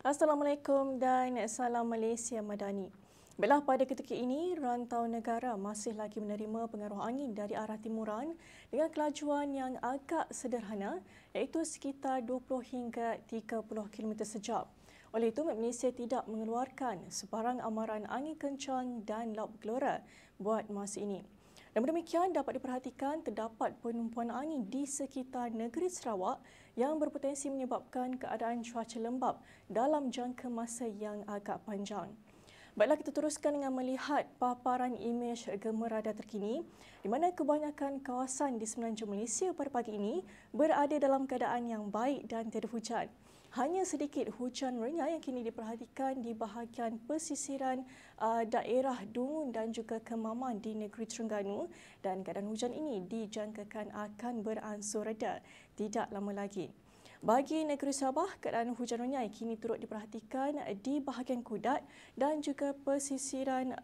Assalamualaikum dan salam Malaysia Madani. Baiklah, pada ketika ini, rantau negara masih lagi menerima pengaruh angin dari arah timuran dengan kelajuan yang agak sederhana iaitu sekitar 20 hingga 30 km sejam. Oleh itu, Malaysia tidak mengeluarkan sebarang amaran angin kencang dan laut bergelora buat masa ini. Namun demikian, dapat diperhatikan terdapat penumpuan angin di sekitar negeri Sarawak yang berpotensi menyebabkan keadaan cuaca lembap dalam jangka masa yang agak panjang. Baiklah, kita teruskan dengan melihat paparan imej gempa radar terkini di mana kebanyakan kawasan di semenanjung Malaysia pada pagi ini berada dalam keadaan yang baik dan tiada hujan. Hanya sedikit hujan renyah yang kini diperhatikan di bahagian pesisiran daerah Dungun dan juga Kemaman di negeri Terengganu, dan keadaan hujan ini dijangkakan akan beransur reda tidak lama lagi. Bagi negeri Sabah, keadaan hujan renyah kini turut diperhatikan di bahagian Kudat dan juga pesisiran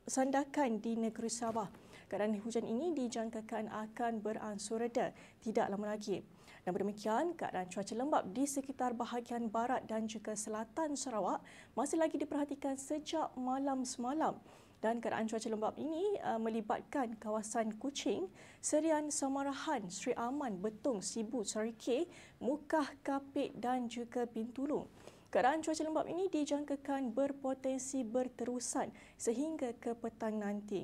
Sandakan di negeri Sabah. Keadaan hujan ini dijangkakan akan beransur reda tidak lama lagi. Namun demikian, keadaan cuaca lembap di sekitar bahagian barat dan juga selatan Sarawak masih lagi diperhatikan sejak malam semalam. Dan keadaan cuaca lembap ini melibatkan kawasan Kuching, Serian Samarahan, Sri Aman, Betung, Sibu, Sarike, Mukah, Kapit dan juga Bintulu. Keadaan cuaca lembap ini dijangkakan berpotensi berterusan sehingga ke petang nanti.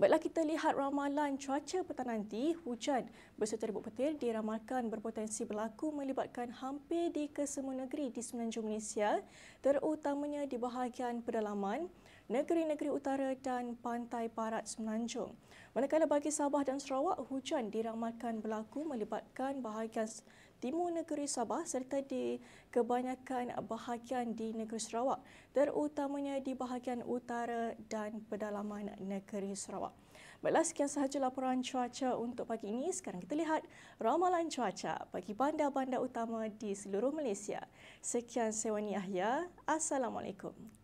Baiklah, kita lihat ramalan cuaca petang nanti. Hujan berserta ribut petir diramalkan berpotensi berlaku melibatkan hampir di kesemua negeri di semenanjung Malaysia, terutamanya di bahagian pedalaman, negeri-negeri utara dan pantai barat semenanjung. Manakala bagi Sabah dan Sarawak, hujan diramalkan berlaku melibatkan bahagian timur negeri Sabah serta di kebanyakan bahagian di negeri Sarawak, terutamanya di bahagian utara dan pedalaman negeri Sarawak. Baiklah, sekian sahaja laporan cuaca untuk pagi ini. Sekarang kita lihat ramalan cuaca bagi bandar-bandar utama di seluruh Malaysia. Sekian, saya Wani Yahya. Assalamualaikum.